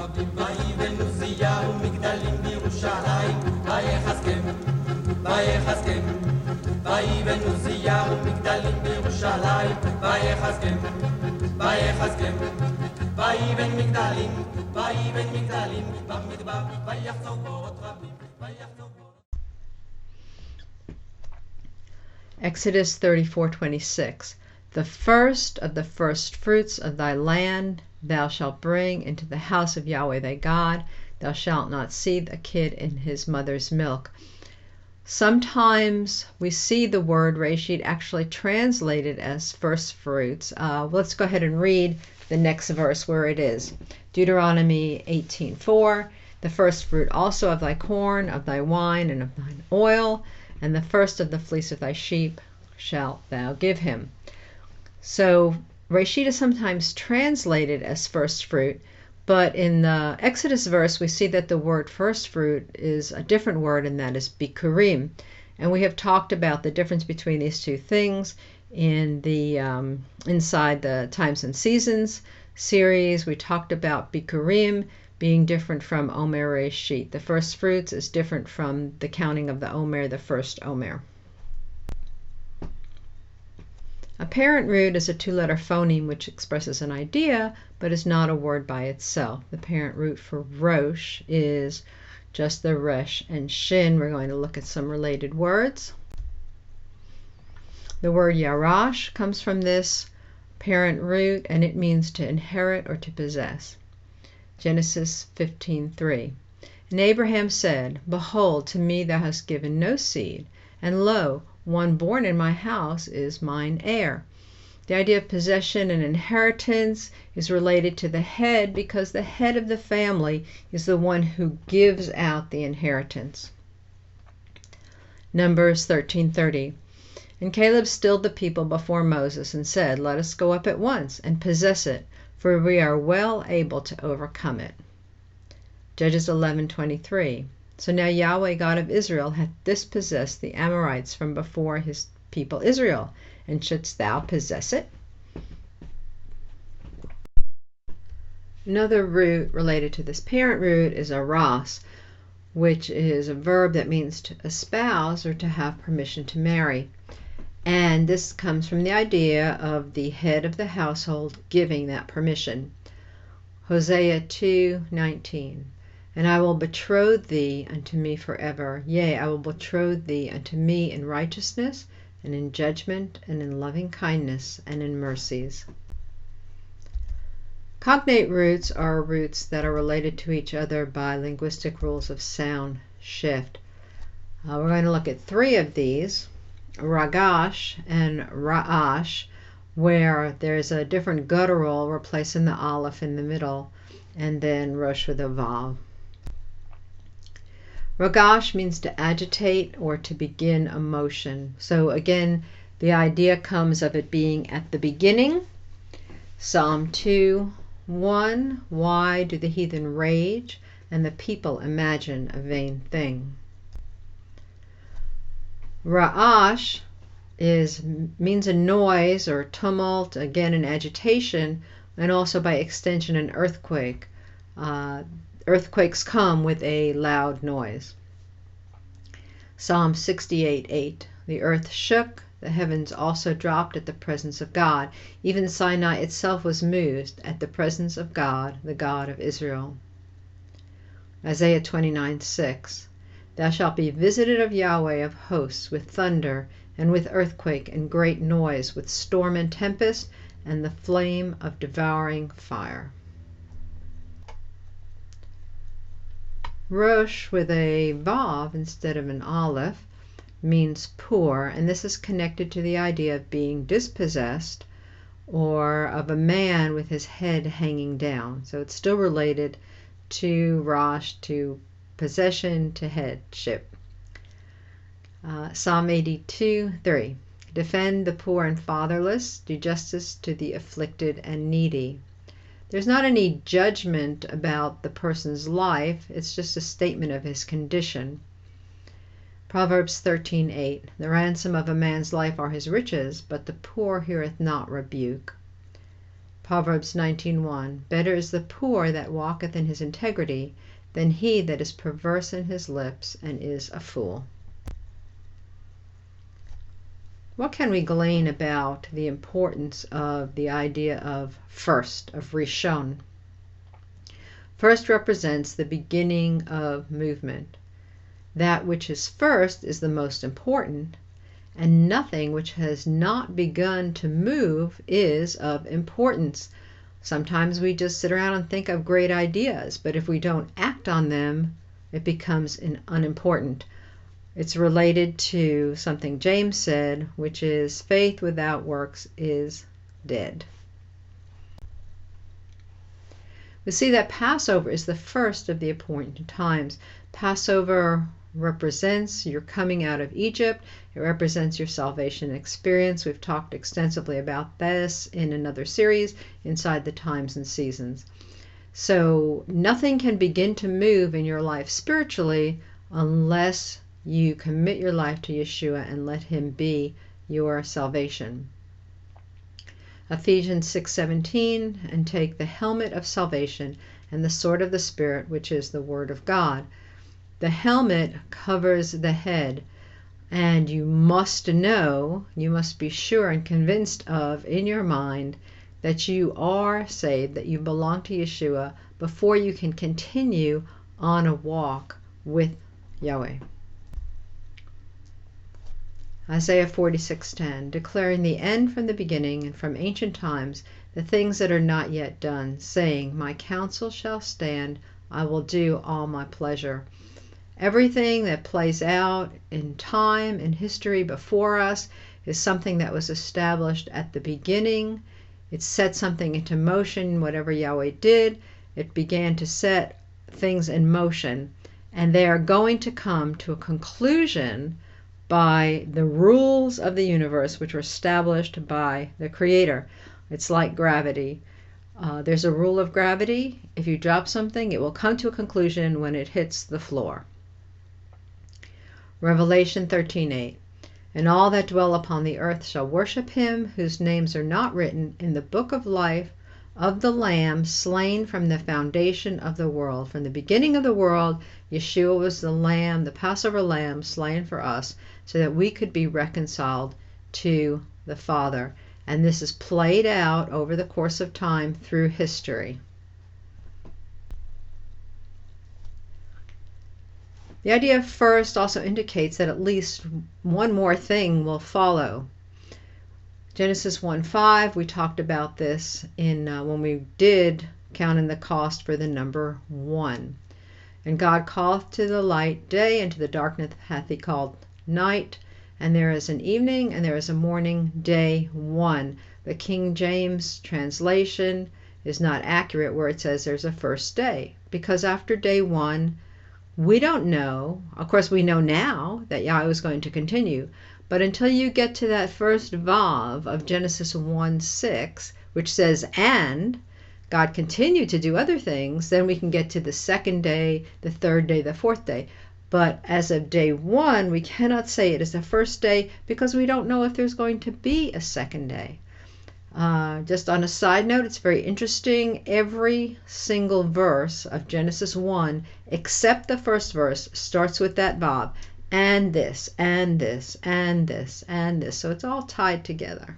רבים, ויבן עוזיהו מגדלים בירושלים, ויחזקם, ויחזקם, ויבן עוזיהו מגדלים בירושלים, ויחזקם, ויחזקם, ויבן מגדלים, ויבן מגדלים במדבר, ויחצור בורות רבים, ויחצור בורות. Exodus 34:26. The first of the first fruits of thy land thou shalt bring into the house of Yahweh thy God. Thou shalt not seethe a kid in his mother's milk. Sometimes we see the word reshit actually translated as first fruits. Let's go ahead and read the next verse where it is. Deuteronomy 18:4. The first fruit also of thy corn, of thy wine, and of thine oil, and the first of the fleece of thy sheep shalt thou give him. So reshit is sometimes translated as first fruit, but in the Exodus verse we see that the word first fruit is a different word, and that is bikurim. And we have talked about the difference between these two things in the inside the Times and Seasons series. We talked about bikurim being different from Omer Reshit. The first fruits is different from the counting of the Omer, the first Omer. A parent root is a two-letter phoneme which expresses an idea but is not a word by itself. The parent root for Rosh is just the Resh and Shin. We're going to look at some related words. The word Yarash comes from this parent root, and it means to inherit or to possess. Genesis 15:3. And Abraham said, Behold, to me thou hast given no seed, and lo, one born in my house is mine heir. The idea of possession and inheritance is related to the head because the head of the family is the one who gives out the inheritance. Numbers 13:30. And Caleb stilled the people before Moses and said, Let us go up at once and possess it, for we are well able to overcome it. Judges 11:23. So now Yahweh God of Israel hath dispossessed the Amorites from before his people Israel, and shouldst thou possess it? Another root related to this parent root is aras, which is a verb that means to espouse or to have permission to marry. And this comes from the idea of the head of the household giving that permission. Hosea 2:19. And I will betroth thee unto me forever. Yea, I will betroth thee unto me in righteousness, and in judgment, and in loving kindness, and in mercies. Cognate roots are roots that are related to each other by linguistic rules of sound shift. We're going to look at three of these, Ragash and Ra'ash, where there's a different guttural replacing the aleph in the middle, and then Rosh with a vav. Ragash means to agitate or to begin a motion. So again, the idea comes of it being at the beginning. Psalm 2:1. Why do the heathen rage and the people imagine a vain thing? Ra'ash means a noise or tumult, again an agitation, and also by extension an earthquake. Earthquakes come with a loud noise. Psalm 68:8. The earth shook, the heavens also dropped at the presence of God. Even Sinai itself was moved at the presence of God, the God of Israel. Isaiah 29:6. Thou shalt be visited of Yahweh of hosts with thunder, and with earthquake and great noise, with storm and tempest, and the flame of devouring fire. Rosh with a vav instead of an aleph means poor, and this is connected to the idea of being dispossessed or of a man with his head hanging down. So it's still related to Rosh, to possession, to headship. Psalm 82:3. Defend the poor and fatherless, do justice to the afflicted and needy. There's not any judgment about the person's life, it's just a statement of his condition. Proverbs 13:8. The ransom of a man's life are his riches, but the poor heareth not rebuke. Proverbs 19:1. Better is the poor that walketh in his integrity than he that is perverse in his lips and is a fool. What can we glean about the importance of the idea of first, of Rishon? First represents the beginning of movement. That which is first is the most important, and nothing which has not begun to move is of importance. Sometimes we just sit around and think of great ideas, but if we don't act on them, it becomes unimportant. It's related to something James said, which is faith without works is dead. We see that Passover is the first of the appointed times. Passover represents your coming out of Egypt. It represents your salvation experience. We've talked extensively about this in another series, Inside the Times and Seasons. So nothing can begin to move in your life spiritually unless you commit your life to Yeshua and let him be your salvation. Ephesians 6:17, and take the helmet of salvation and the sword of the Spirit, which is the word of God. The helmet covers the head, and you must know, you must be sure and convinced of in your mind that you are saved, that you belong to Yeshua before you can continue on a walk with Yahweh. Isaiah 46:10, declaring the end from the beginning and from ancient times, the things that are not yet done, saying, my counsel shall stand, I will do all my pleasure. Everything that plays out in time and history before us is something that was established at the beginning. It set something into motion. Whatever Yahweh did, it began to set things in motion, and they are going to come to a conclusion by the rules of the universe, which were established by the Creator. It's like gravity. There's a rule of gravity. If you drop something, it will come to a conclusion when it hits the floor. Revelation 13:8, and all that dwell upon the earth shall worship him, whose names are not written in the book of life of the Lamb slain from the foundation of the world. From the beginning of the world, Yeshua was the Lamb, the Passover Lamb, slain for us, so that we could be reconciled to the Father. And this is played out over the course of time through history. The idea of first also indicates that at least one more thing will follow. Genesis 1:5, we talked about this in when we did count in the cost for the number 1. And God calleth to the light day, and to the darkness hath he called night. And there is an evening, and there is a morning, day 1. The King James translation is not accurate where it says there's a first day, because after day 1, we don't know. Of course, we know now that Yahweh is going to continue, but until you get to that first vav of Genesis 1:6, which says, and God continued to do other things, then we can get to the second day, the third day, the fourth day. But as of day 1, we cannot say it is the first day because we don't know if there's going to be a second day. Just on a side note, it's very interesting. Every single verse of Genesis 1, except the first verse, starts with that vav, and this, and this, and this, and this. So it's all tied together.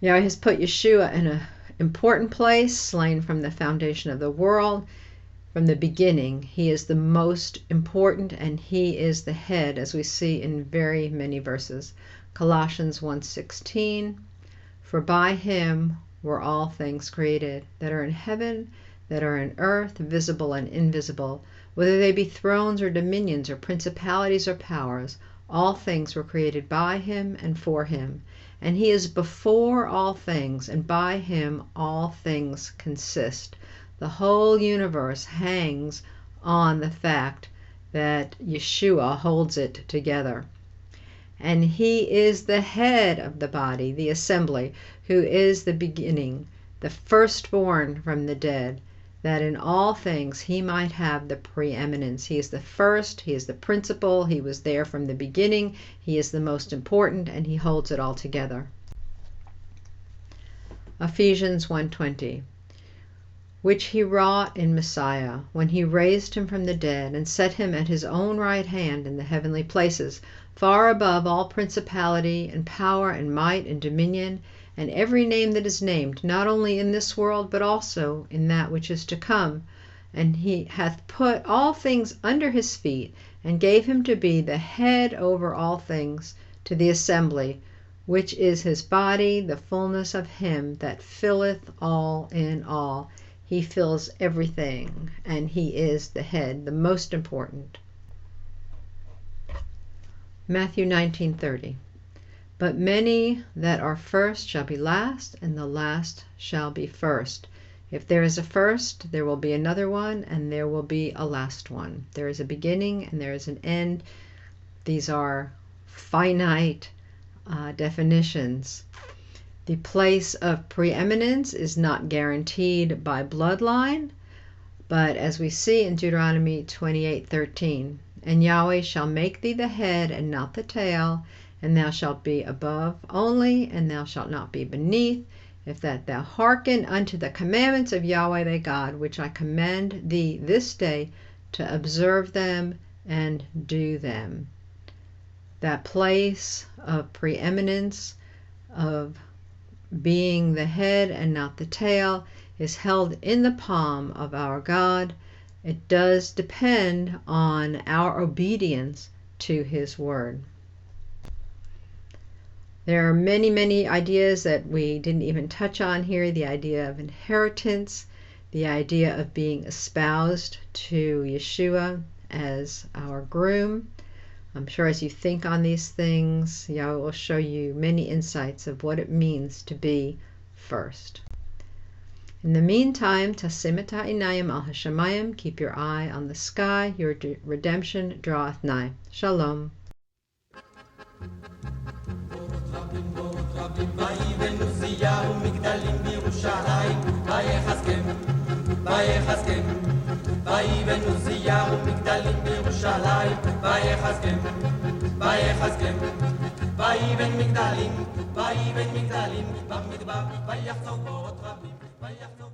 Yahweh has put Yeshua in an important place, slain from the foundation of the world. From the beginning, he is the most important, and he is the head, as we see in very many verses. Colossians 1:16, for by him were all things created, that are in heaven, that are in earth, visible and invisible, whether they be thrones or dominions or principalities or powers. All things were created by him and for him. And he is before all things, and by him all things consist. The whole universe hangs on the fact that Yeshua holds it together. And he is the head of the body, the assembly, who is the beginning, the firstborn from the dead, that in all things he might have the preeminence. He is the first, he is the principal, he was there from the beginning, he is the most important, and he holds it all together. Ephesians 1:20, which he wrought in Messiah, when he raised him from the dead, and set him at his own right hand in the heavenly places, far above all principality and power and might and dominion, and every name that is named, not only in this world, but also in that which is to come. And he hath put all things under his feet, and gave him to be the head over all things to the assembly, which is his body, the fullness of him that filleth all in all. He fills everything, and he is the head, the most important. Matthew 19:30, but many that are first shall be last, and the last shall be first. If there is a first, there will be another one, and there will be a last one. There is a beginning and there is an end. These are finite definitions. The place of preeminence is not guaranteed by bloodline, but as we see in Deuteronomy 28:13, and Yahweh shall make thee the head and not the tail, and thou shalt be above only, and thou shalt not be beneath, if that thou hearken unto the commandments of Yahweh thy God, which I command thee this day, to observe them and do them. That place of preeminence, of being the head and not the tail, is held in the palm of our God. It does depend on our obedience to his word. There are many, many ideas that we didn't even touch on here. The idea of inheritance, the idea of being espoused to Yeshua as our groom. I'm sure as you think on these things, Yahweh will show you many insights of what it means to be first. In the meantime, tasim et ha'inayim al hashamayim, keep your eye on the sky, your redemption draweth nigh. Shalom. ויבנו זיהו מגדלים בירושלים, ויחזקם, ויחזקם. ויבנו זיהו מגדלים בירושלים, ויחזקם, ויחזקם. ויבן מגדלים במדבר, ויחצוב בורות רבים, ויחצוב